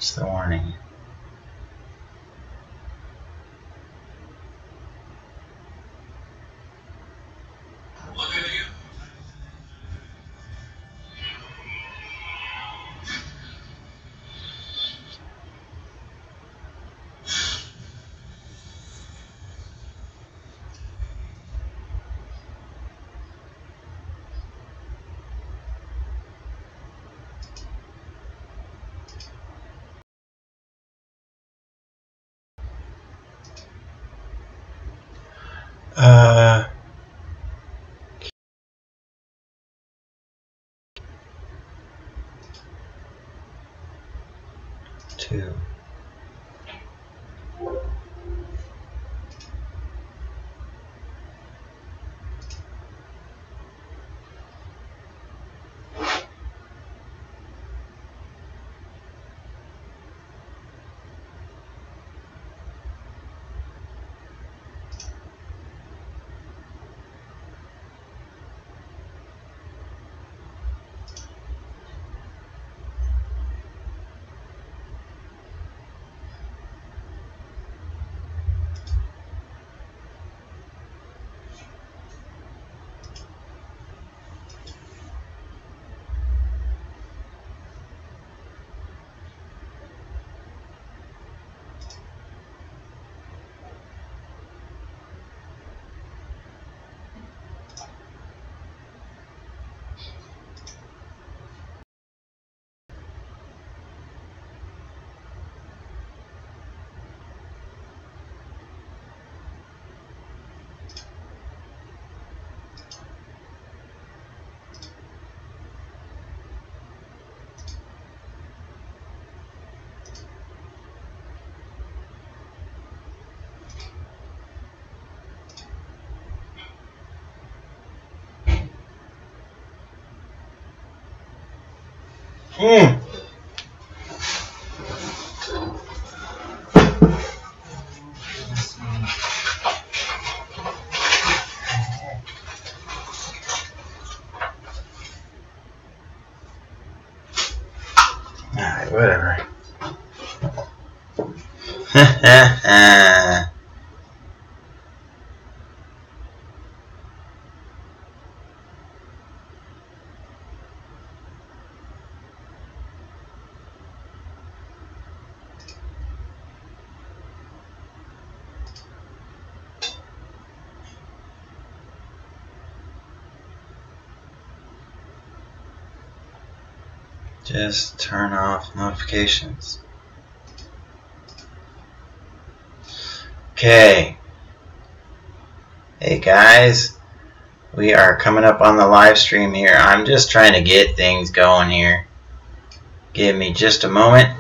What's the warning? Two. Alright, whatever. Just turn off notifications. Okay. Hey guys, we are coming up on the live stream here. I'm just trying to get things going here. Give me just a moment.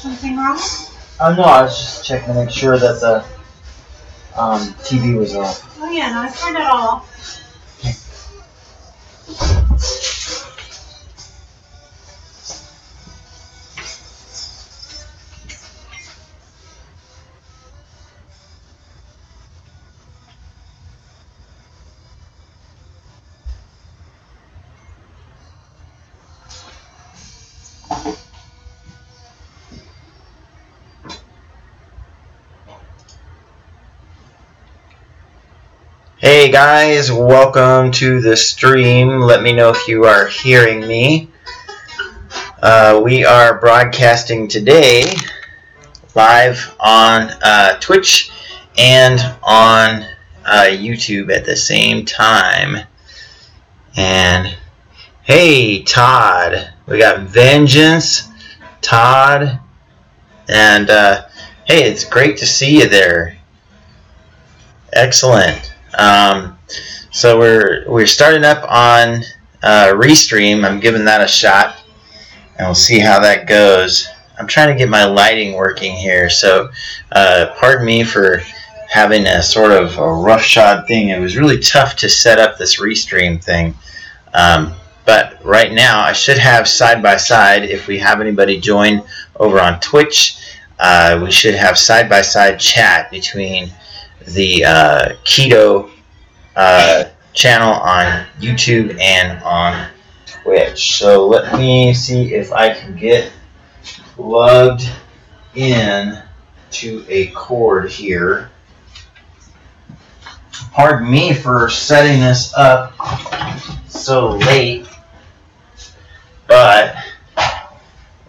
something wrong? No, I was just checking to make sure that the TV was off. Oh yeah, no, I turned it all off. Hey guys, welcome to the stream. Let me know if you are hearing me. We are broadcasting today live on Twitch and on YouTube at the same time. And hey Todd, we got Vengeance, Todd, and hey, it's great to see you there. Excellent. So we're starting up on Restream. I'm giving that a shot, and we'll see how that goes. I'm trying to get my lighting working here, so pardon me for having a sort of a roughshod thing. It was really tough to set up this Restream thing, but right now I should have side by side. If we have anybody join over on Twitch, we should have side by side chat between the Keto channel on YouTube and on Twitch. So let me see if I can get plugged in to a cord here. Pardon me for setting this up so late, but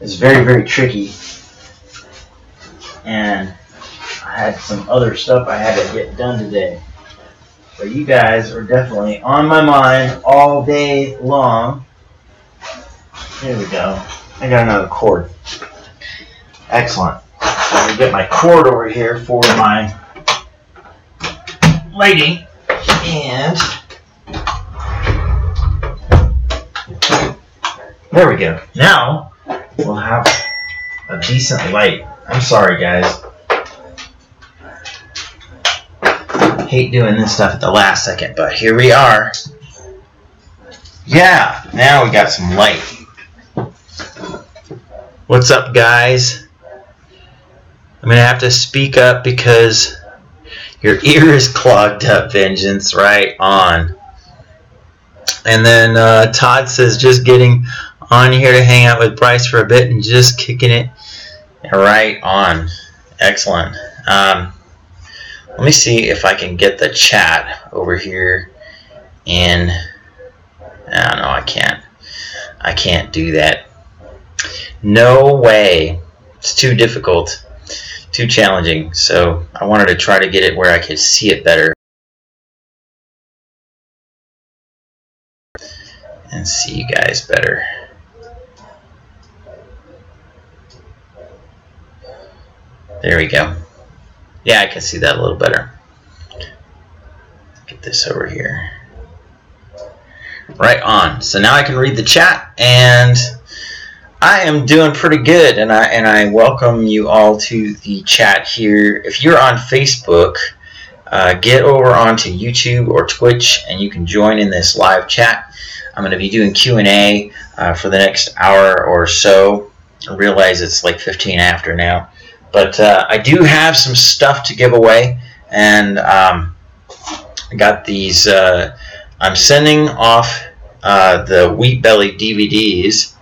it's very, very tricky, and I had some other stuff I had to get done today. But you guys are definitely on my mind all day long. Here we go. I got another cord. Excellent. So I'm going to get my cord over here for my lighting. And there we go. Now we'll have a decent light. I'm sorry, guys. Hate doing this stuff at the last second, but here we are. Yeah, now we got some light. What's up, guys? I'm gonna have to speak up because your ear is clogged up, Vengeance. Right on. And then Todd says just getting on here to hang out with Bryce for a bit and just kicking it. Right on. Excellent. Let me see if I can get the chat over here in. No, I can't. I can't do that. No way. It's too difficult. Too challenging. So I wanted to try to get it where I could see it better. And see you guys better. There we go. Yeah, I can see that a little better. Get this over here. Right on. So now I can read the chat, and I am doing pretty good, and I welcome you all to the chat here. If you're on Facebook, get over onto YouTube or Twitch, and you can join in this live chat. I'm going to be doing Q&A for the next hour or so. I realize it's like 15 after now. But I do have some stuff to give away, and I got these. I'm sending off the Wheat Belly DVDs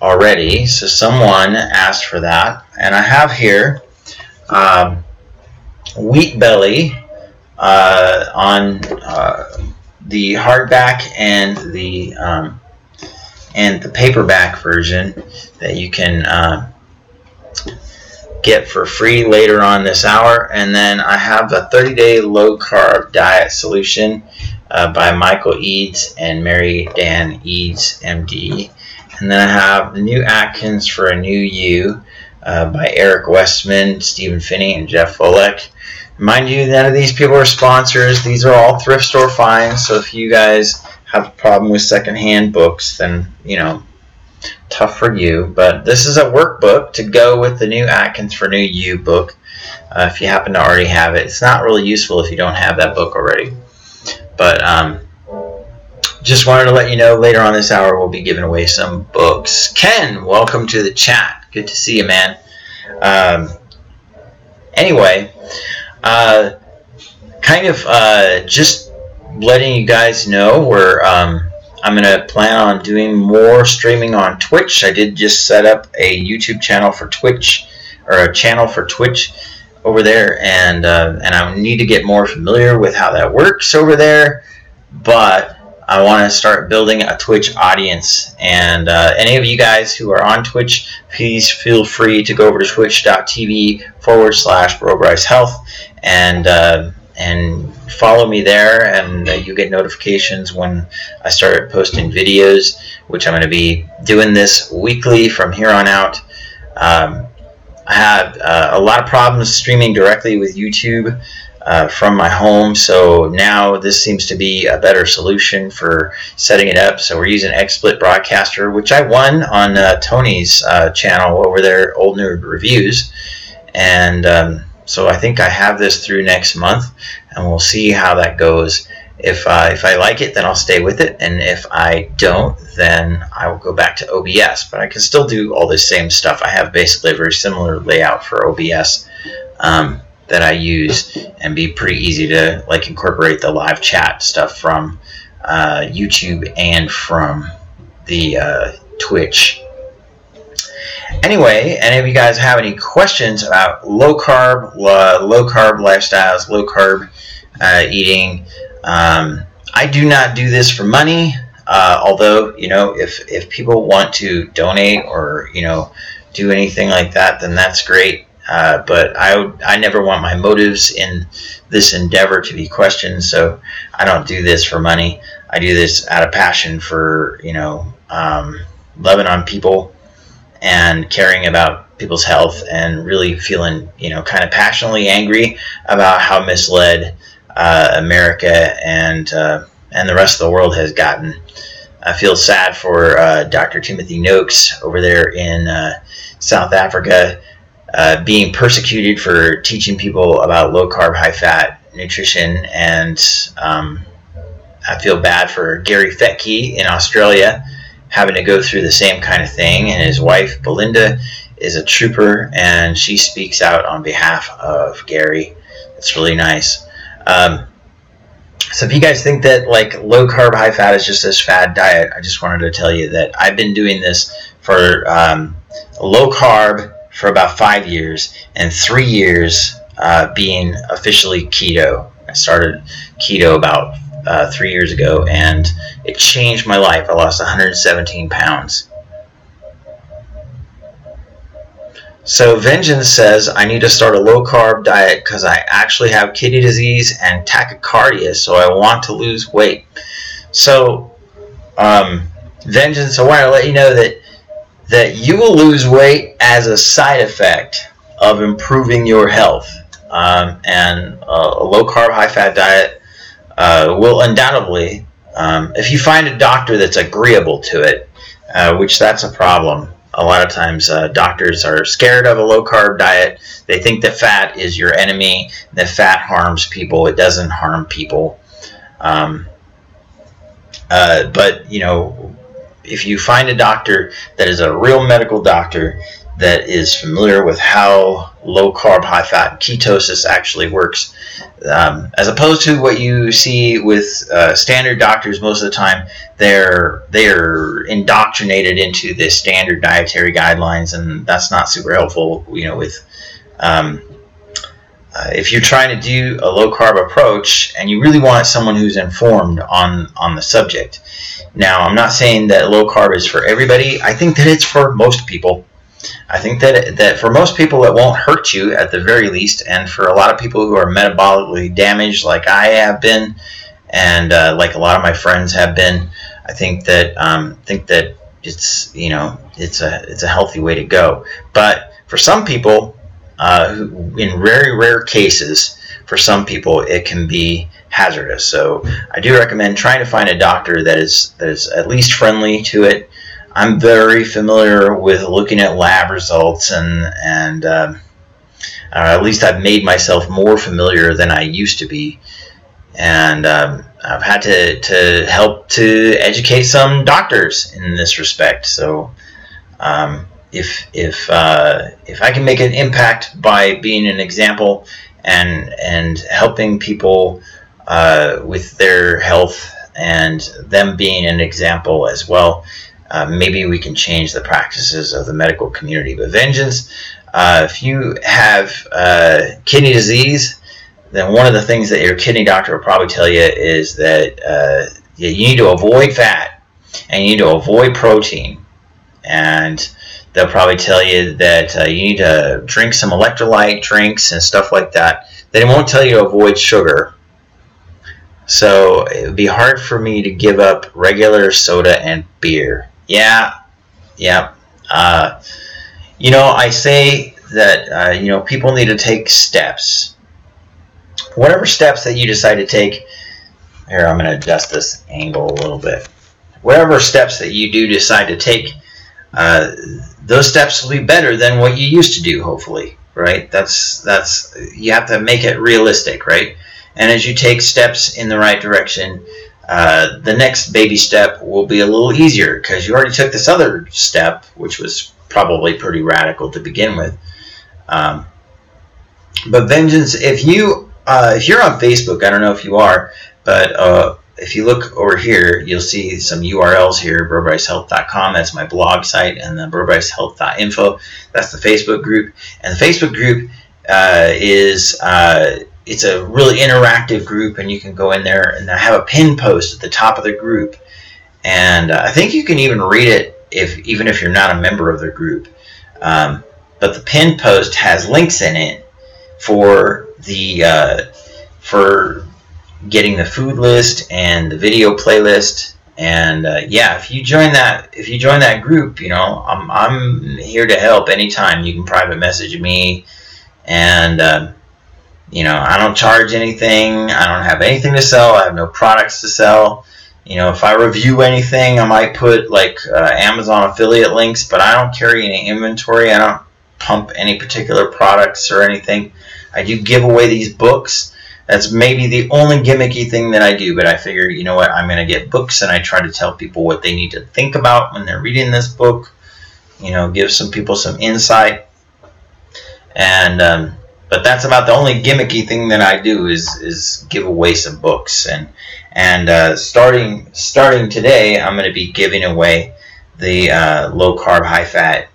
already, so someone asked for that, and I have here Wheat Belly on the hardback and the paperback version that you can get for free later on this hour. And then I have a 30-day low-carb diet solution by Michael Eads and Mary Dan Eads, MD. And then I have the new Atkins for a New You by Eric Westman, Stephen Finney, and Jeff Volek. Mind you, none of these people are sponsors. These are all thrift store finds. So if you guys have a problem with secondhand books, then, you know, tough for you. But this is a workbook to go with the new Atkins for New You book. If you happen to already have it, it's not really useful if you don't have that book already. But just wanted to let you know later on this hour we'll be giving away some books. Ken, welcome to the chat. Good to see you, man. Anyway, just letting you guys know I'm going to plan on doing more streaming on Twitch. I did just set up a YouTube channel for Twitch, or a channel for Twitch over there, and I need to get more familiar with how that works over there, but I want to start building a Twitch audience, and any of you guys who are on Twitch, please feel free to go over to twitch.tv/BroBryceHealth and follow me there, and you get notifications when I start posting videos, which I'm going to be doing this weekly from here on out. I had a lot of problems streaming directly with YouTube from my home, so now this seems to be a better solution for setting it up. So we're using XSplit Broadcaster, which I won on Tony's channel over there, Old Nerd Reviews, and so I think I have this through next month, and we'll see how that goes. If I like it, then I'll stay with it, and if I don't, then I will go back to OBS. But I can still do all this same stuff. I have basically a very similar layout for OBS that I use, and be pretty easy to incorporate the live chat stuff from YouTube and from the Twitch. Anyway, any of you guys have any questions about low carb lifestyles, low carb eating? I do not do this for money, although if people want to donate or do anything like that, then that's great. But I never want my motives in this endeavor to be questioned, so I don't do this for money. I do this out of passion for loving on people and caring about people's health, and really feeling kind of passionately angry about how misled America and the rest of the world has gotten. I feel sad for Dr. Timothy Noakes over there in South Africa, being persecuted for teaching people about low carb, high fat nutrition, and I feel bad for Gary Fettke in Australia, having to go through the same kind of thing, and his wife Belinda is a trooper, and she speaks out on behalf of Gary. It's really nice. So if you guys think that low carb, high fat is just this fad diet, I just wanted to tell you that I've been doing this for low carb for about 5 years, and 3 years being officially keto. I started keto about 3 years ago, and it changed my life. I lost 117 pounds. So Vengeance says, I need to start a low-carb diet because I actually have kidney disease and tachycardia, so I want to lose weight. So, Vengeance, I want to let you know that you will lose weight as a side effect of improving your health. And a low-carb, high-fat diet will undoubtedly, if you find a doctor that's agreeable to it, which that's a problem. A lot of times doctors are scared of a low-carb diet. They think that fat is your enemy, that fat harms people. It doesn't harm people. But, if you find a doctor that is a real medical doctor that is familiar with how low-carb, high-fat ketosis actually works, as opposed to what you see with standard doctors most of the time, they're indoctrinated into the standard dietary guidelines, and that's not super helpful. With if you're trying to do a low-carb approach and you really want someone who's informed on the subject. Now, I'm not saying that low-carb is for everybody. I think that it's for most people. I think that for most people it won't hurt you at the very least, and for a lot of people who are metabolically damaged like I have been, and like a lot of my friends have been, I think that it's it's a healthy way to go. But for some people, in very rare cases, for some people it can be hazardous. So I do recommend trying to find a doctor that is at least friendly to it. I'm very familiar with looking at lab results, and at least I've made myself more familiar than I used to be. And I've had to help to educate some doctors in this respect. So if I can make an impact by being an example and helping people with their health and them being an example as well, maybe we can change the practices of the medical community. But vengeance, if you have kidney disease, then one of the things that your kidney doctor will probably tell you is that you need to avoid fat and you need to avoid protein. And they'll probably tell you that you need to drink some electrolyte drinks and stuff like that. They won't tell you to avoid sugar. So it would be hard for me to give up regular soda and beer. Yeah. I say that people need to take steps. Whatever steps that you decide to take, here I'm going to adjust this angle a little bit. Whatever steps that you do decide to take, those steps will be better than what you used to do, hopefully, right? That's you have to make it realistic, right? And as you take steps in the right direction, the next baby step will be a little easier because you already took this other step, which was probably pretty radical to begin with. But vengeance, if you're on Facebook, I don't know if you are, but if you look over here, you'll see some URLs here, BroBryceHealth.com, that's my blog site, and then BroBryceHealth.info, that's the Facebook group. And the Facebook group it's a really interactive group, and you can go in there, and I have a pin post at the top of the group. And I think you can even read it even if you're not a member of the group. But the pin post has links in it for getting the food list and the video playlist. And if you join that group, I'm here to help anytime. You can private message me, and I don't charge anything. I don't have anything to sell. I have no products to sell. If I review anything, I might put Amazon affiliate links, but I don't carry any inventory. I don't pump any particular products or anything. I do give away these books. That's maybe the only gimmicky thing that I do, but I figure, I'm going to get books, and I try to tell people what they need to think about when they're reading this book, give some people some insight. And but that's about the only gimmicky thing that I do is give away some books. And starting today, I'm going to be giving away the low carb, high fat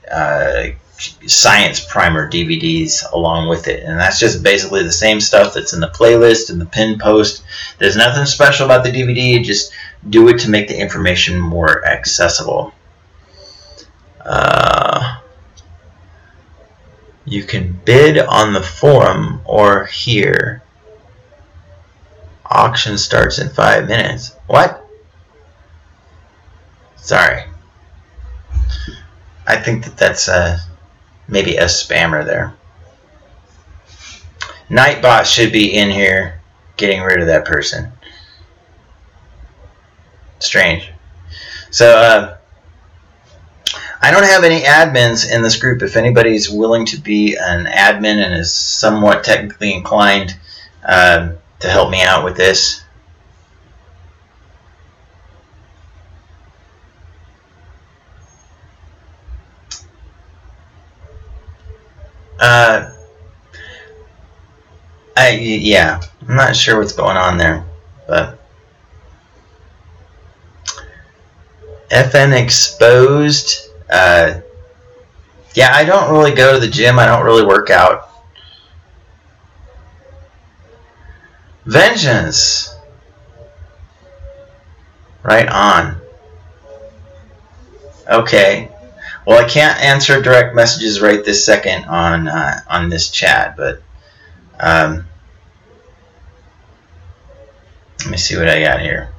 science primer DVDs along with it. And that's just basically the same stuff that's in the playlist and the pin post. There's nothing special about the DVD. Just do it to make the information more accessible. You can bid on the forum or here. Auction starts in 5 minutes. What? Sorry. I think that's maybe a spammer there. Nightbot should be in here getting rid of that person. Strange. So, I don't have any admins in this group. If anybody's willing to be an admin and is somewhat technically inclined to help me out with this. I'm not sure what's going on there, but FN exposed. I don't really go to the gym. I don't really work out. Vengeance. Right on. Okay. Well, I can't answer direct messages right this second on this chat, but let me see what I got here.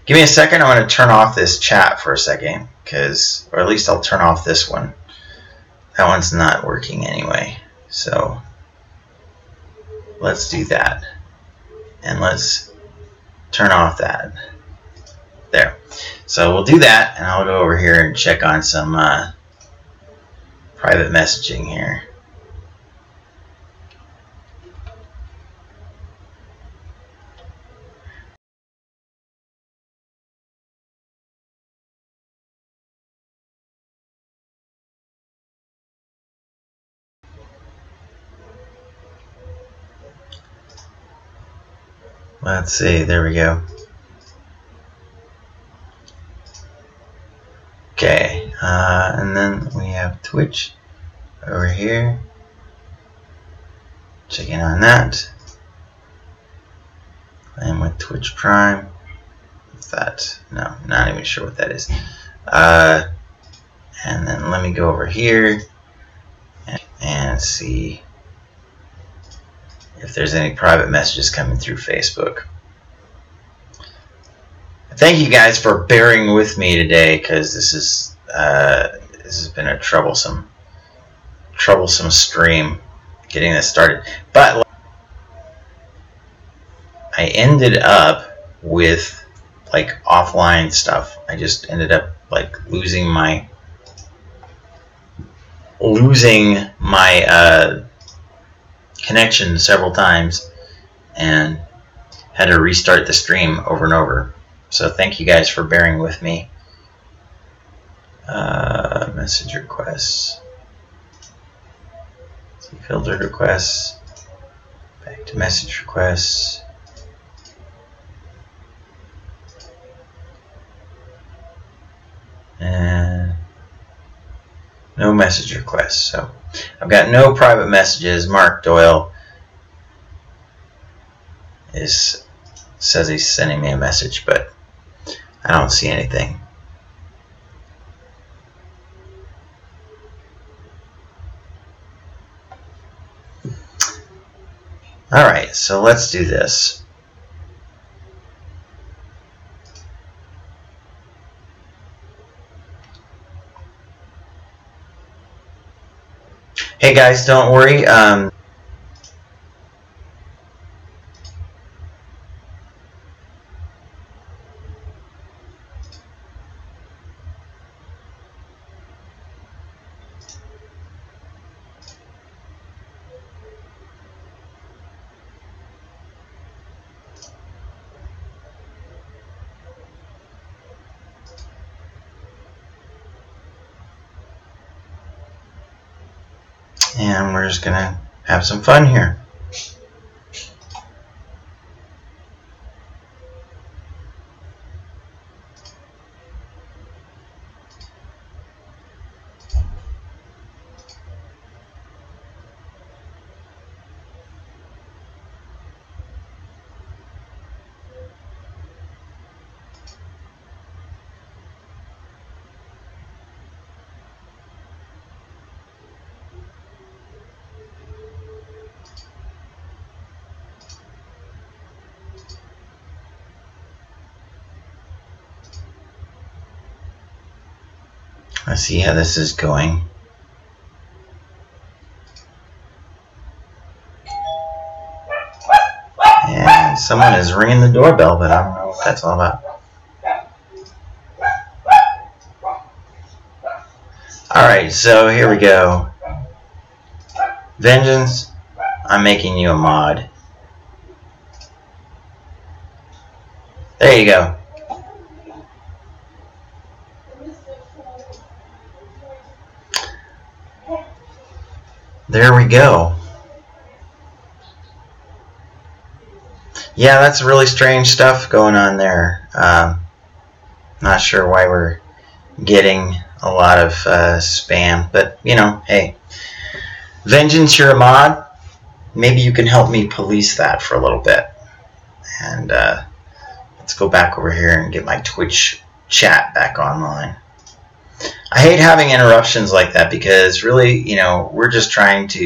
Give me a second. I'm going to turn off this chat for a second, or at least I'll turn off this one. That one's not working anyway. So let's do that. And let's turn off that. There. So we'll do that, and I'll go over here and check on some private messaging here. Let's see, there we go. Okay, and then we have Twitch over here. Checking on that. And with Twitch Prime. What's that? No, not even sure what that is. And then let me go over here and see if there's any private messages coming through Facebook. Thank you guys for bearing with me today, because this has been a troublesome stream getting this started. But I ended up with like offline stuff. I just ended up like losing my connection several times and had to restart the stream over and over. So thank you guys for bearing with me. Message requests. See filtered requests. Back to message requests. And no message requests. So I've got no private messages. Mark Doyle says he's sending me a message, but I don't see anything. Alright, so let's do this. Hey guys, don't worry. And we're just gonna have some fun here. Let's see how this is going. And someone is ringing the doorbell, but I don't know what that's all about. Alright, so here we go. Vengeance, I'm making you a mod. There you go. There we go. Yeah, that's really strange stuff going on there. Not sure why we're getting a lot of spam, but you know, hey. Vengeance, you're a mod. Maybe you can help me police that for a little bit. And let's go back over here and get my Twitch chat back online. I hate having interruptions like that because really, you know, we're just trying to,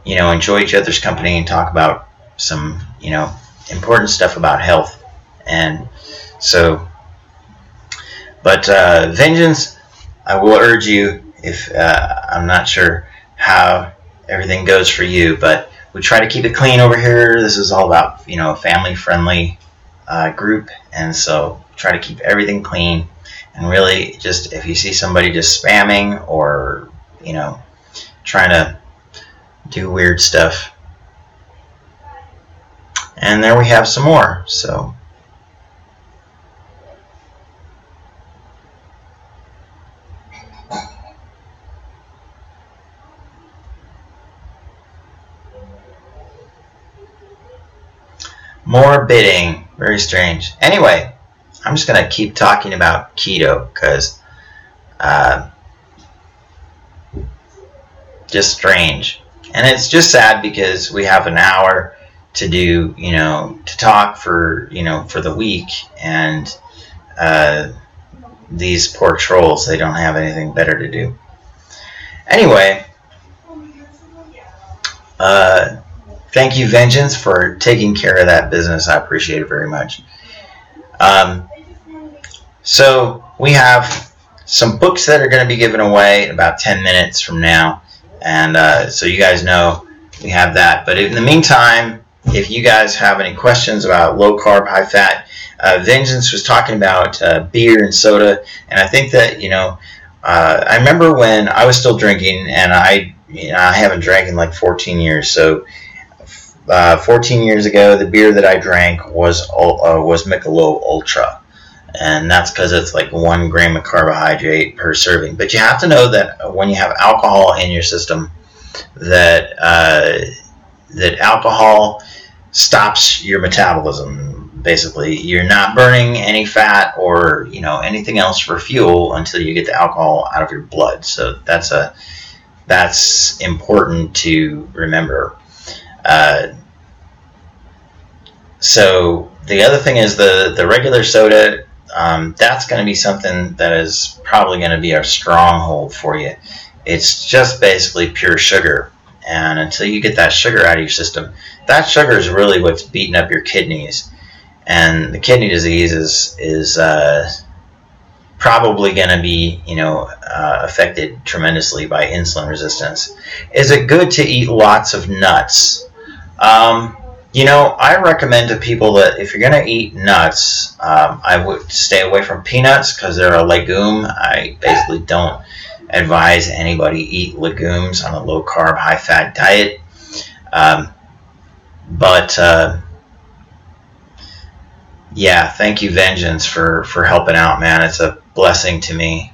you know, enjoy each other's company and talk about some, you know, important stuff about health. And so, but Vengeance, I will urge you, if I'm not sure how everything goes for you, but we try to keep it clean over here. This is all about, you know, family-friendly group, and so try to keep everything clean. And really, just if you see somebody just spamming or trying to do weird stuff, and there we have some more. So. More bidding. Very strange. Anyway, I'm just going to keep talking about keto because just strange. And it's just sad because we have an hour to do, to talk for the week, and these poor trolls, they don't have anything better to do. Anyway, thank you, Vengeance, for taking care of that business. I appreciate it very much. So we have some books that are going to be given away in about 10 minutes from now. And so you guys know we have that. But in the meantime, if you guys have any questions about low carb, high fat, Vengeance was talking about beer and soda. And I think that, I remember when I was still drinking, and I haven't drank in like 14 years. So 14 years ago, the beer that I drank was Michelob Ultra, and that's because it's like 1 gram of carbohydrate per serving. But you have to know that when you have alcohol in your system, that alcohol stops your metabolism. Basically, you're not burning any fat or anything else for fuel until you get the alcohol out of your blood. So that's important to remember. So the other thing is the regular soda. That's going to be something that is probably going to be a stronghold for you. It's just basically pure sugar, and until you get that sugar out of your system, that sugar is really what's beating up your kidneys, and the kidney disease is probably going to be affected tremendously by insulin resistance. Is it good to eat lots of nuts? I recommend to people that if you're going to eat nuts, I would stay away from peanuts because they're a legume. I basically don't advise anybody eat legumes on a low carb, high fat diet. Yeah, thank you, Vengeance, for helping out, man. It's a blessing to me.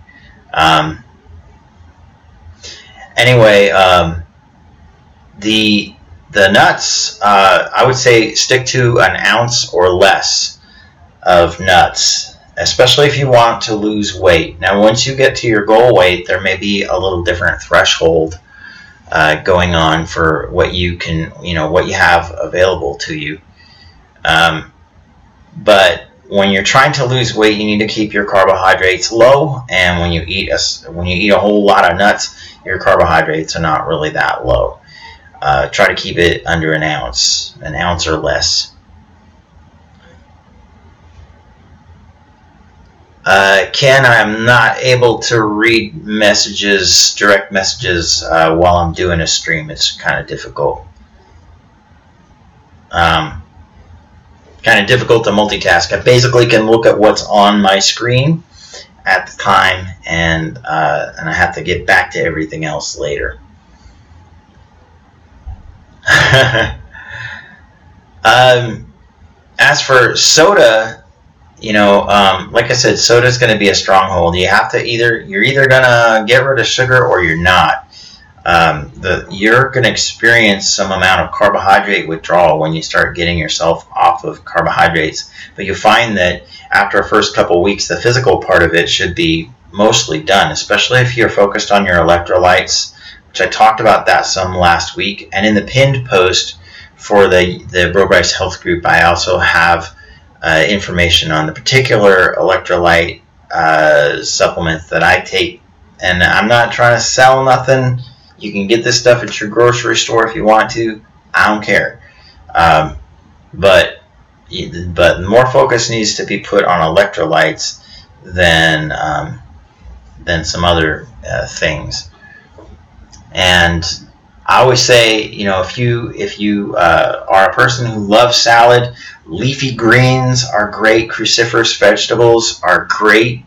Anyway, the nuts, I would say stick to an ounce or less of nuts, especially if you want to lose weight. Now, once you get to your goal weight, there may be a little different threshold going on for what you can, what you have available to you. But when you're trying to lose weight, you need to keep your carbohydrates low. And when you eat a whole lot of nuts, your carbohydrates are not really that low. Try to keep it under an ounce or less. Ken, I'm not able to read direct messages, while I'm doing a stream. It's kind of difficult. Kind of difficult to multitask. I basically can look at what's on my screen at the time, and I have to get back to everything else later. As for soda, like I said, soda is going to be a stronghold. You're either going to get rid of sugar or you're not. You're going to experience some amount of carbohydrate withdrawal when you start getting yourself off of carbohydrates. But you find that after the first couple of weeks, the physical part of it should be mostly done, especially if you're focused on your electrolytes, which I talked about that some last week. And in the pinned post for the BroBryceHealth group, I also have information on the particular electrolyte supplement that I take. And I'm not trying to sell nothing. You can get this stuff at your grocery store if you want to. I don't care. But more focus needs to be put on electrolytes than some other things. And I always say, if you are a person who loves salad, leafy greens are great. Cruciferous vegetables are great.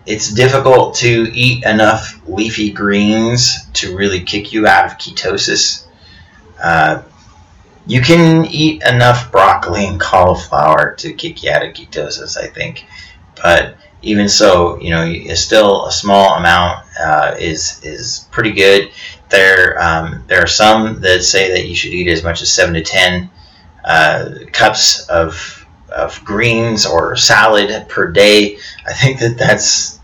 It's difficult to eat enough leafy greens to really kick you out of ketosis. You can eat enough broccoli and cauliflower to kick you out of ketosis, I think. But even so, still a small amount is pretty good. There are some that say that you should eat as much as 7 to 10 cups of greens or salad per day. I think that's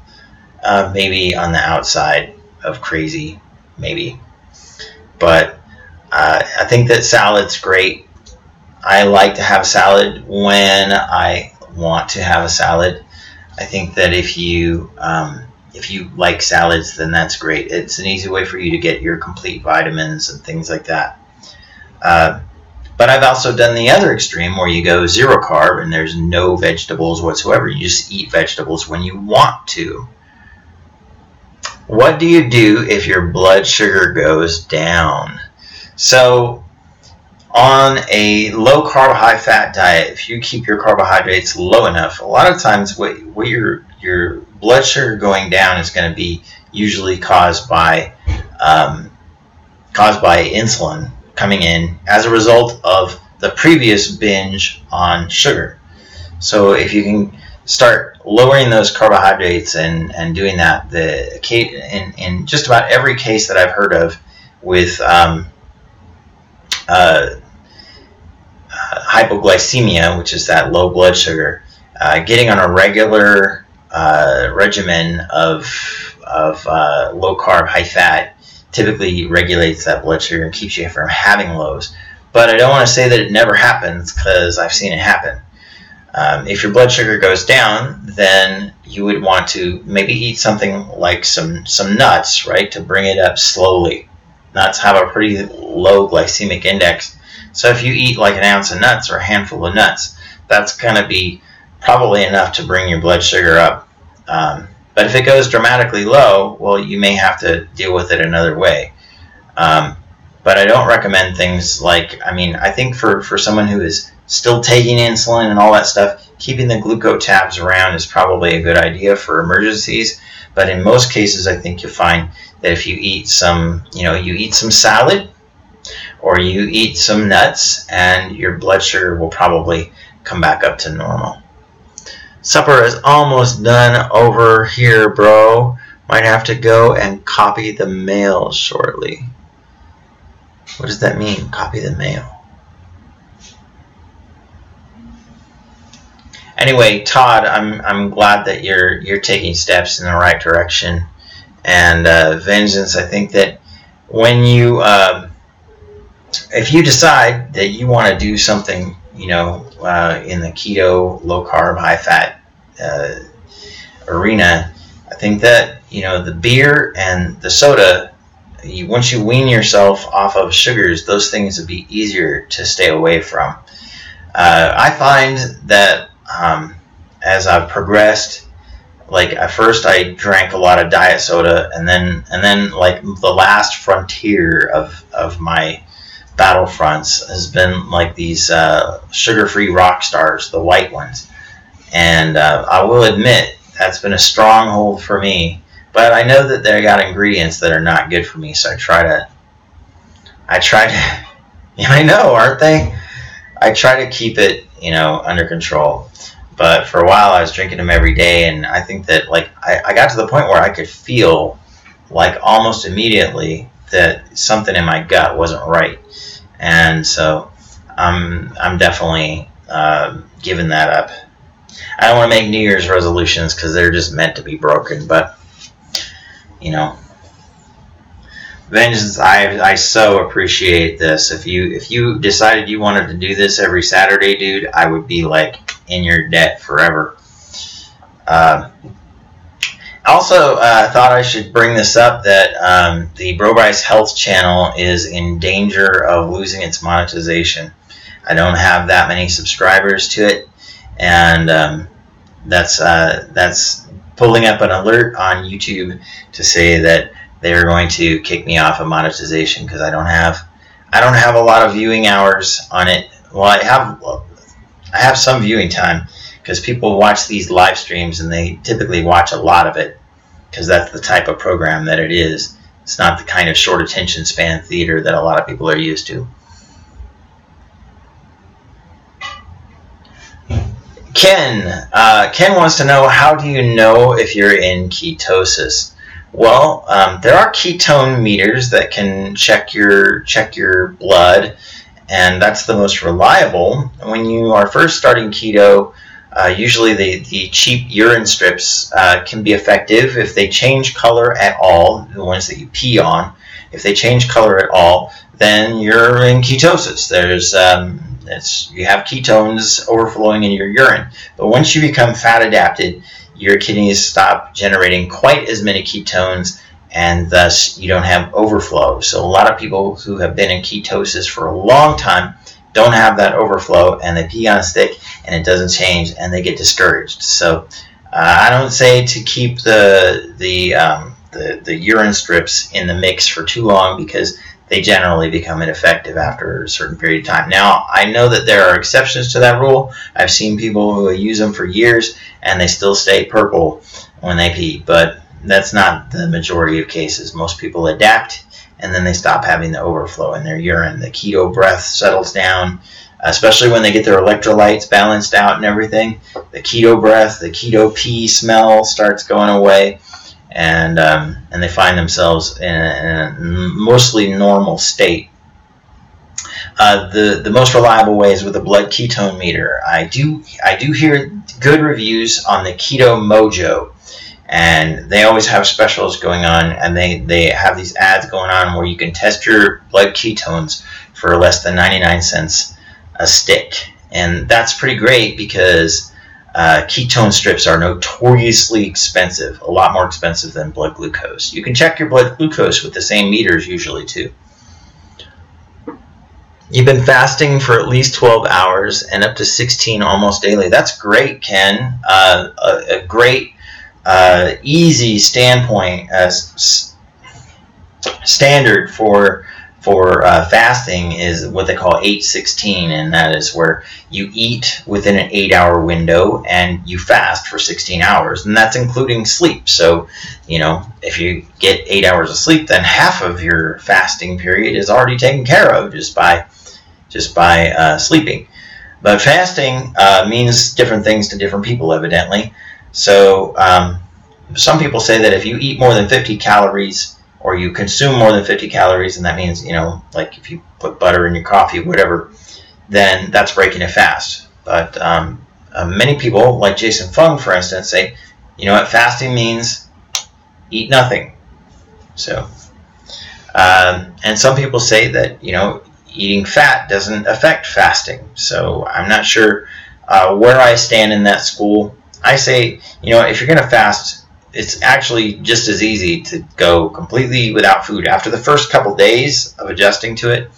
maybe on the outside of crazy, maybe. But I think that salad's great. I like to have salad when I want to have a salad. I think that if you like salads, then that's great. It's an easy way for you to get your complete vitamins and things like that. But I've also done the other extreme where you go 0 carb and there's no vegetables whatsoever. You just eat vegetables when you want to. What do you do if your blood sugar goes down? So on a low carb, high fat diet, if you keep your carbohydrates low enough, a lot of times what your blood sugar going down is going to be usually caused by insulin coming in as a result of the previous binge on sugar. So if you can start lowering those carbohydrates and doing that, in just about every case that I've heard of with hypoglycemia, which is that low blood sugar, getting on a regular regimen of low carb, high fat typically regulates that blood sugar and keeps you from having lows. But I don't want to say that it never happens, because I've seen it happen. If your blood sugar goes down, then you would want to maybe eat something like some nuts, right, to bring it up slowly. Nuts have a pretty low glycemic index. So if you eat like an ounce of nuts or a handful of nuts, that's going to be probably enough to bring your blood sugar up. But if it goes dramatically low, well, you may have to deal with it another way. But I don't recommend things like, I think for someone who is still taking insulin and all that stuff, keeping the glucose tabs around is probably a good idea for emergencies. But in most cases, I think you'll find that if you eat some salad or you eat some nuts, and your blood sugar will probably come back up to normal. Supper is almost done over here, bro. Might have to go and copy the mail shortly. What does that mean, copy the mail? Anyway, Todd, I'm glad that you're taking steps in the right direction. And Vengeance, I think that when you if you decide that you want to do something, in the keto, low carb, high fat arena, I think that the beer and the soda, once you wean yourself off of sugars, those things would be easier to stay away from. I find that as I've progressed, like at first I drank a lot of diet soda, and then like the last frontier of my battlefronts has been like these sugar-free rock stars, the white ones. And I will admit that's been a stronghold for me, but I know that they got ingredients that are not good for me, so I try to I know, aren't they? I try to keep it under control. But for a while I was drinking them every day, and I think that like I got to the point where I could feel like almost immediately that something in my gut wasn't right. And so I'm definitely giving that up. I don't want to make New Year's resolutions because they're just meant to be broken, but Vengeance, I so appreciate this. If you decided you wanted to do this every Saturday, dude, I would be like in your debt forever. Also, I thought I should bring this up that the BroBryceHealth channel is in danger of losing its monetization. I don't have that many subscribers to it, and that's pulling up an alert on YouTube to say that they're going to kick me off of monetization because I don't have a lot of viewing hours on it. Well, I have some viewing time because people watch these live streams and they typically watch a lot of it because that's the type of program that it is. It's not the kind of short attention span theater that a lot of people are used to. Ken wants to know, how do you know if you're in ketosis? Well, there are ketone meters that can check your blood, and that's the most reliable. When you are first starting keto, usually the cheap urine strips can be effective if they change color at all, the ones that you pee on. If they change color at all, then you're in ketosis. You have ketones overflowing in your urine. But once you become fat adapted, your kidneys stop generating quite as many ketones, and thus you don't have overflow. So a lot of people who have been in ketosis for a long time don't have that overflow, and they pee on a stick and it doesn't change, and they get discouraged. So I don't say to keep the urine strips in the mix for too long, because they generally become ineffective after a certain period of time. Now, I know that there are exceptions to that rule. I've seen people who use them for years and they still stay purple when they pee, but that's not the majority of cases. Most people adapt and then they stop having the overflow in their urine. The keto breath settles down, especially when they get their electrolytes balanced out and everything. The keto breath, the keto pee smell starts going away. And they find themselves in a mostly normal state. The most reliable way is with a blood ketone meter. I do hear good reviews on the Keto Mojo, and they always have specials going on, and they have these ads going on where you can test your blood ketones for less than 99 cents a stick, and that's pretty great because ketone strips are notoriously expensive, a lot more expensive than blood glucose. You can check your blood glucose with the same meters usually too. You've been fasting for at least 12 hours and up to 16 almost daily. That's great, Ken. A great, easy standpoint standard for fasting is what they call 8-16, and that is where you eat within an 8-hour window and you fast for 16 hours, and that's including sleep. So, if you get 8 hours of sleep, then half of your fasting period is already taken care of just by sleeping. But fasting means different things to different people, evidently. So some people say that if you eat more than 50 calories or you consume more than 50 calories, and that means, like if you put butter in your coffee, whatever, then that's breaking a fast. But many people, like Jason Fung, for instance, say, fasting means eat nothing. So, and some people say that, eating fat doesn't affect fasting. So I'm not sure where I stand in that school. I say, if you're going to fast, it's actually just as easy to go completely without food. After the first couple days of adjusting to it,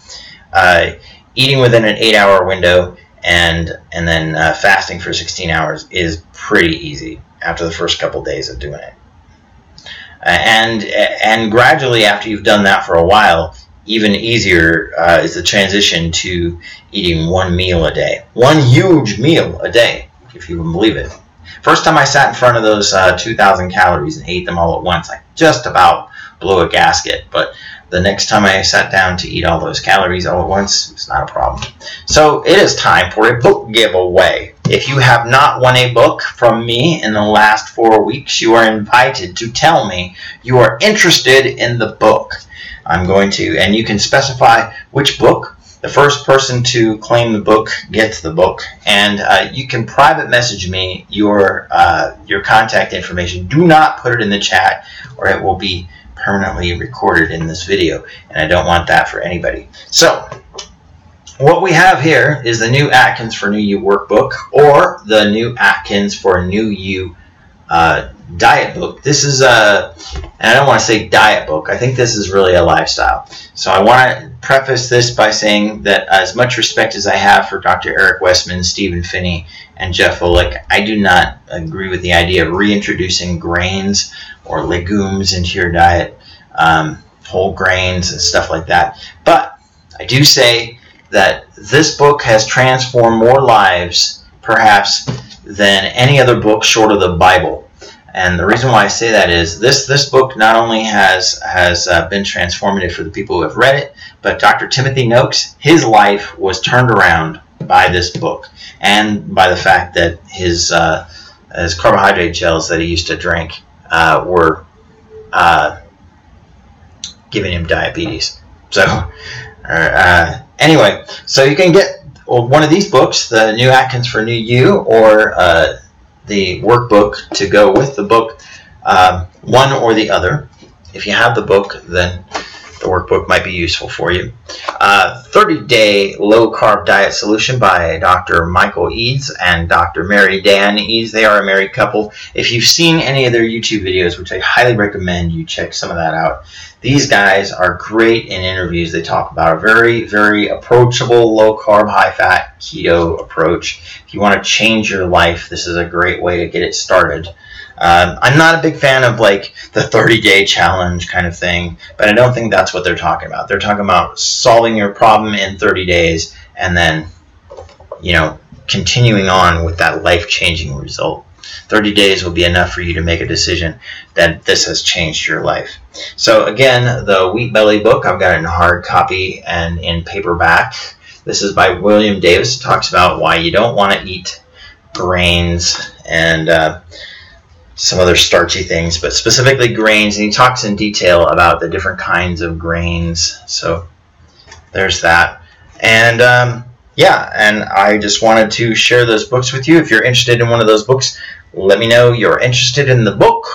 eating within an 8-hour window and then fasting for 16 hours is pretty easy after the first couple days of doing it. And gradually, after you've done that for a while, even easier is the transition to eating one meal a day. One huge meal a day, if you can believe it. First time I sat in front of those 2,000 calories and ate them all at once, I just about blew a gasket. But the next time I sat down to eat all those calories all at once, it's not a problem. So it is time for a book giveaway. If you have not won a book from me in the last 4 weeks, you are invited to tell me you are interested in the book. I'm going to, and you can specify which book. The first person to claim the book gets the book, and you can private message me your contact information. Do not put it in the chat, or it will be permanently recorded in this video, and I don't want that for anybody. So, what we have here is the New Atkins for New You workbook, or the New Atkins for New You diet book. This is and I don't want to say diet book. I think this is really a lifestyle. So I want to preface this by saying that as much respect as I have for Dr. Eric Westman, Stephen Finney, Angelic. I do not agree with the idea of reintroducing grains or legumes into your diet, whole grains and stuff like that. But I do say that this book has transformed more lives, perhaps, than any other book short of the Bible. And the reason why I say that is this book not only has been transformative for the people who have read it, but Dr. Timothy Noakes, his life was turned around by this book, and by the fact that his carbohydrate gels that he used to drink were giving him diabetes. So anyway, so you can get one of these books, the New Atkins for New You, or the workbook to go with the book, one or the other. If you have the book, then the workbook might be useful for you. 30-Day Low Carb Diet Solution by Dr. Michael Eads and Dr. Mary Dan Eads. They are a married couple. If you've seen any of their YouTube videos, which I highly recommend you check some of that out, these guys are great in interviews. They talk about a very, very approachable, low-carb, high-fat keto approach. If you want to change your life, this is a great way to get it started. I'm not a big fan of like the 30-day challenge kind of thing, but I don't think that's what they're talking about. They're talking about solving your problem in 30 days and then, continuing on with that life-changing result. 30 days will be enough for you to make a decision that this has changed your life. So again, the Wheat Belly book, I've got it in hard copy and in paperback. This is by William Davis. It talks about why you don't want to eat grains and some other starchy things, but specifically grains, and he talks in detail about the different kinds of grains. So there's that. And and I just wanted to share those books with you. If you're interested in one of those books, let me know you're interested in the book,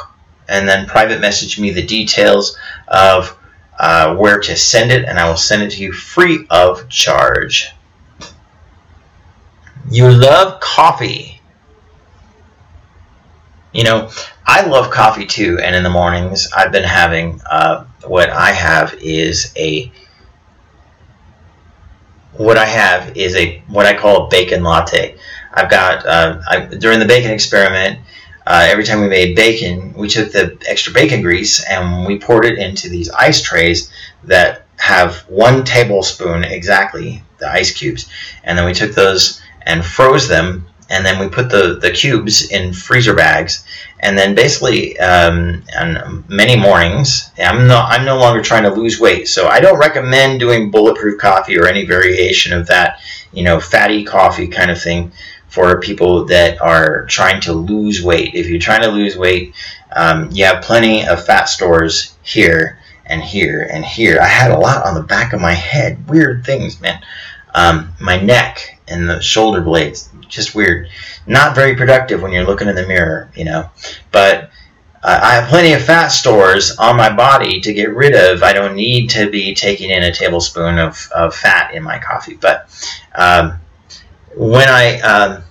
and then private message me the details of where to send it, and I will send it to you free of charge. You love coffee. I love coffee too, and in the mornings I've been having what I have is what I call a bacon latte. I've got during the bacon experiment, every time we made bacon, we took the extra bacon grease and we poured it into these ice trays that have 1 tablespoon exactly, the ice cubes, and then we took those and froze them. And then we put the cubes in freezer bags, and then basically on many mornings, I'm no longer trying to lose weight, so I don't recommend doing bulletproof coffee or any variation of that, fatty coffee kind of thing for people that are trying to lose weight. If you're trying to lose weight, you have plenty of fat stores here and here and here. I had a lot on the back of my head, weird things, man. My neck and the shoulder blades, just weird. Not very productive when you're looking in the mirror, But I have plenty of fat stores on my body to get rid of. I don't need to be taking in a tablespoon of fat in my coffee. But when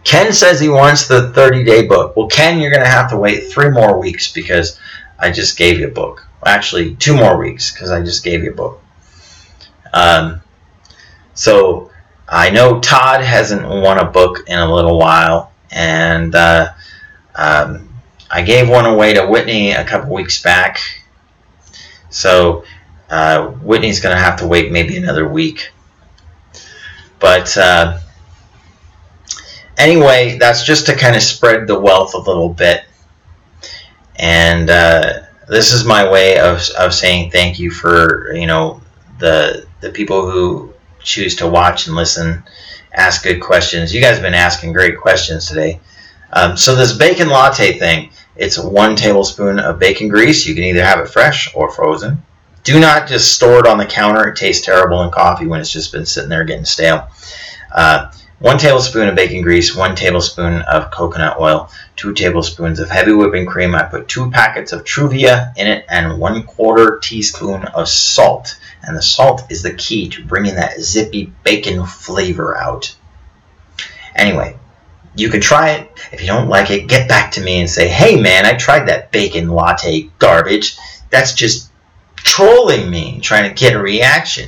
Ken says he wants the 30-day book. Well, Ken, you're going to have to wait 3 more weeks because I just gave you a book. Actually, 2 more weeks because I just gave you a book. So I know Todd hasn't won a book in a little while, and I gave one away to Whitney a couple weeks back. So Whitney's going to have to wait maybe another week. But anyway, that's just to kind of spread the wealth a little bit. And this is my way of saying thank you for the people who choose to watch and listen, ask good questions. You guys have been asking great questions today. So this bacon latte thing, it's 1 tablespoon of bacon grease. You can either have it fresh or frozen. Do not just store it on the counter. It tastes terrible in coffee when it's just been sitting there getting stale. 1 tablespoon of bacon grease, 1 tablespoon of coconut oil, 2 tablespoons of heavy whipping cream. I put 2 packets of Truvia in it and 1/4 teaspoon of salt. And the salt is the key to bringing that zippy bacon flavor out. Anyway, you can try it. If you don't like it, get back to me and say, hey man, I tried that bacon latte garbage. That's just trolling me, trying to get a reaction.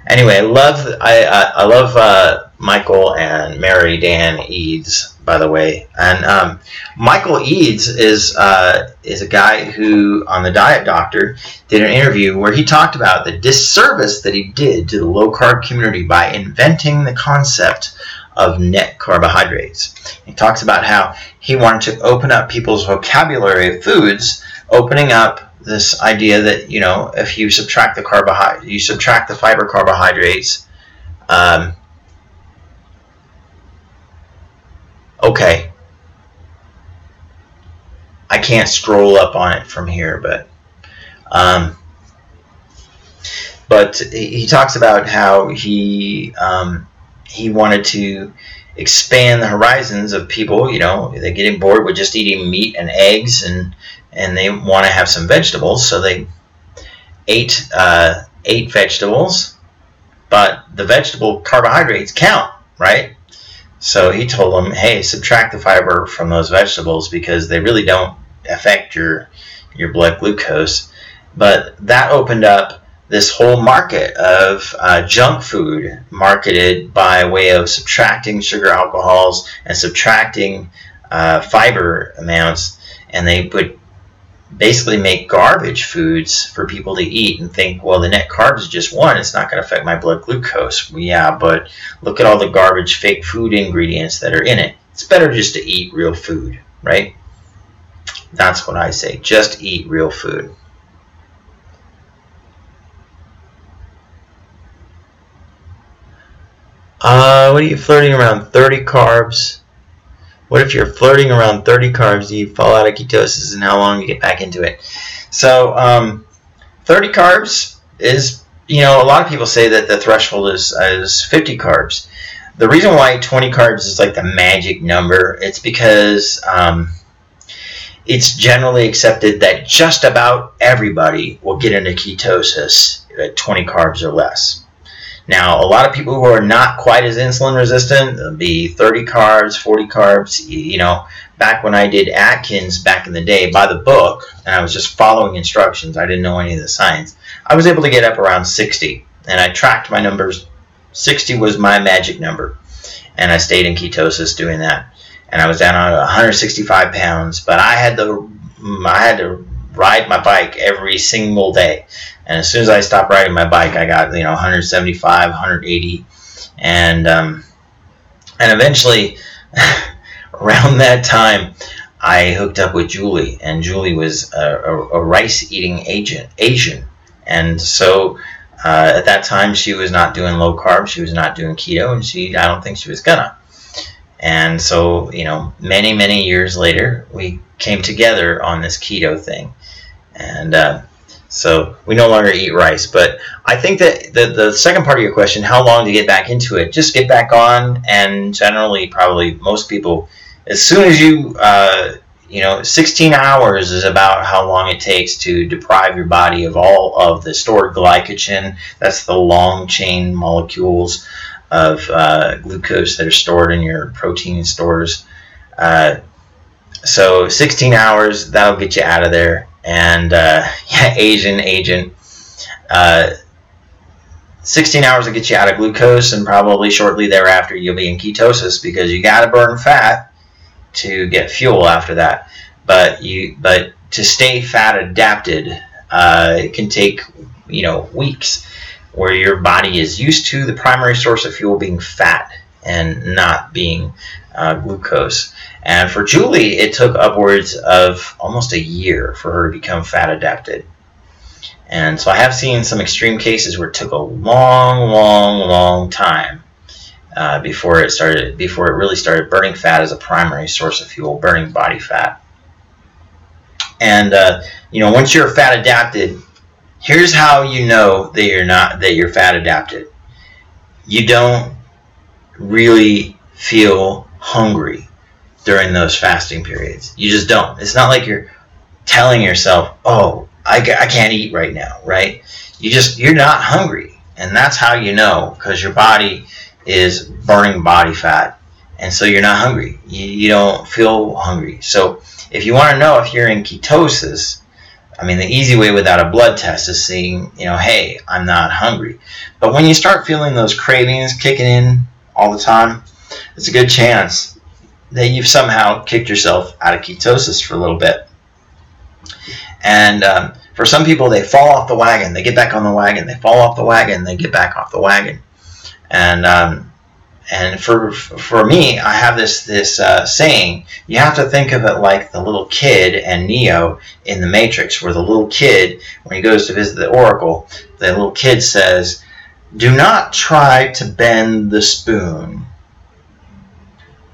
Anyway, I love Michael and Mary Dan Eads, by the way. And Michael Eads is a guy who, on the Diet Doctor, did an interview where he talked about the disservice that he did to the low-carb community by inventing the concept of net carbohydrates. He talks about how he wanted to open up people's vocabulary of foods, opening up this idea that, if you subtract the fiber carbohydrates, okay, I can't scroll up on it from here, but he talks about how he wanted to expand the horizons of people. They're getting bored with just eating meat and eggs, and they want to have some vegetables, so they ate vegetables, but the vegetable carbohydrates count, right? So he told them, hey, subtract the fiber from those vegetables because they really don't affect your blood glucose. But that opened up this whole market of junk food marketed by way of subtracting sugar alcohols and subtracting fiber amounts, and they would basically make garbage foods for people to eat and think, well, the net carbs is just one, it's not going to affect my blood glucose. Well, yeah, but look at all the garbage fake food ingredients that are in it. It's better just to eat real food, right? That's what I say, just eat real food. What are you flirting around 30 carbs? What if you're flirting around 30 carbs? Do you fall out of ketosis, and how long do you get back into it? So 30 carbs is, a lot of people say that the threshold is 50 carbs. The reason why 20 carbs is like the magic number, it's because it's generally accepted that just about everybody will get into ketosis at 20 carbs or less. Now, a lot of people who are not quite as insulin resistant, they'll be 30 carbs, 40 carbs. Back when I did Atkins back in the day by the book, and I was just following instructions, I didn't know any of the science, I was able to get up around 60. And I tracked my numbers. 60 was my magic number. And I stayed in ketosis doing that. And I was down on 165 pounds, but I had to ride my bike every single day. And as soon as I stopped riding my bike, I got 175, 180, and eventually, around that time, I hooked up with Julie, and Julie was a rice-eating Asian, and so at that time she was not doing low carb, she was not doing keto, and I don't think she was gonna. And so many years later, we came together on this keto thing, and so we no longer eat rice. But I think that the second part of your question, how long to get back into it, just get back on, and generally probably most people, as soon as you, 16 hours is about how long it takes to deprive your body of all of the stored glycogen. That's the long chain molecules of glucose that are stored in your protein stores. So 16 hours, that'll get you out of there. And Asian, 16 hours will get you out of glucose, and probably shortly thereafter you'll be in ketosis, because you got to burn fat to get fuel after that. But to stay fat adapted, it can take weeks, where your body is used to the primary source of fuel being fat and not being glucose. And for Julie, it took upwards of almost a year for her to become fat adapted. And so I have seen some extreme cases where it took a long time before it really started burning fat as a primary source of fuel, burning body fat. And once you're fat adapted, here's how you know that you're fat adapted. You don't really feel hungry during those fasting periods. You just don't. It's not like you're telling yourself, oh, I can't eat right now, right? You're not hungry. And that's how you know, because your body is burning body fat. And so you're not hungry. You don't feel hungry. So if you want to know if you're in ketosis, the easy way without a blood test is seeing, hey, I'm not hungry. But when you start feeling those cravings kicking in, all the time, it's a good chance that you've somehow kicked yourself out of ketosis for a little bit. And for some people, they fall off the wagon, they get back on the wagon, they fall off the wagon, they get back off the wagon. And for me, I have this saying, you have to think of it like the little kid and Neo in the Matrix, where the little kid, when he goes to visit the Oracle, the little kid says, "Do not try to bend the spoon.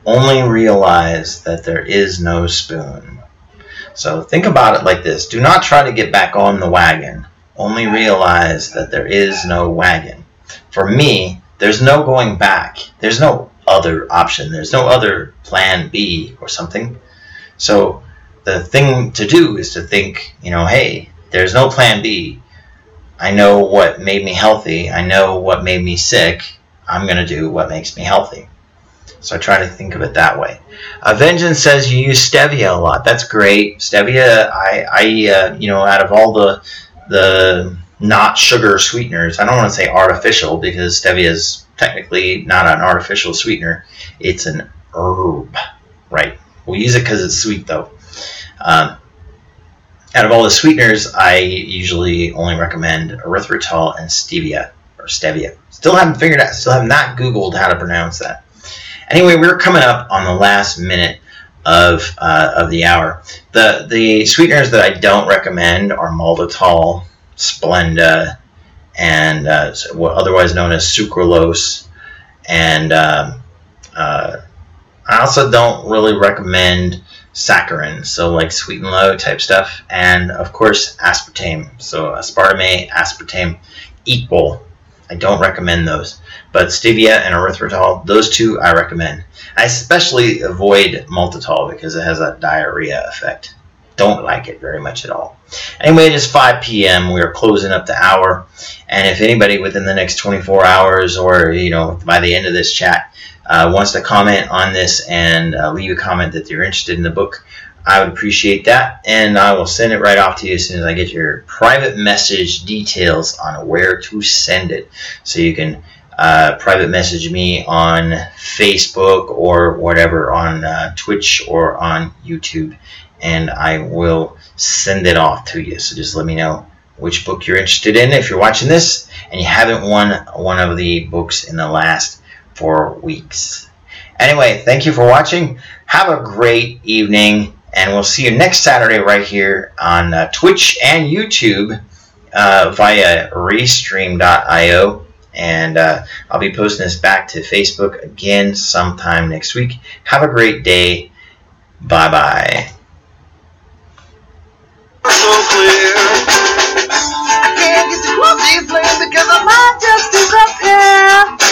Only realize that there is no spoon." So think about it like this. Do not try to get back on the wagon. Only realize that there is no wagon. For me, there's no going back. There's no other option. There's no other plan B or something. So the thing to do is to think, hey, there's no plan B. I know what made me healthy. I know what made me sick. I'm going to do what makes me healthy. So I try to think of it that way. Vengeance says you use stevia a lot. That's great. Stevia, out of all the not sugar sweeteners, I don't want to say artificial, because stevia is technically not an artificial sweetener. It's an herb, right? We'll use it because it's sweet, though. Out of all the sweeteners, I usually only recommend erythritol and stevia. Still haven't figured out. Still have not Googled how to pronounce that. Anyway, we're coming up on the last minute of the hour. The sweeteners that I don't recommend are maltitol, Splenda, and otherwise known as sucralose. And I also don't really recommend saccharin, so like sweet and low type stuff. And of course, aspartame. So aspartame, aspartame equal. I don't recommend those. But stevia and erythritol, those two I recommend. I especially avoid maltitol because it has a diarrhea effect. Don't like it very much at all. Anyway, it is 5 p.m. We're closing up the hour. And if anybody within the next 24 hours or, by the end of this chat wants to comment on this and leave a comment that you're interested in the book, I would appreciate that. And I will send it right off to you as soon as I get your private message details on where to send it. So you can private message me on Facebook or whatever, on Twitch or on YouTube, and I will send it off to you. So just let me know which book you're interested in if you're watching this and you haven't won one of the books in the last 4 weeks. Anyway, thank you for watching. Have a great evening, and we'll see you next Saturday right here on Twitch and YouTube via restream.io. And I'll be posting this back to Facebook again sometime next week. Have a great day. Bye-bye. So clear. I can't get too close to your flame because I might just disappear.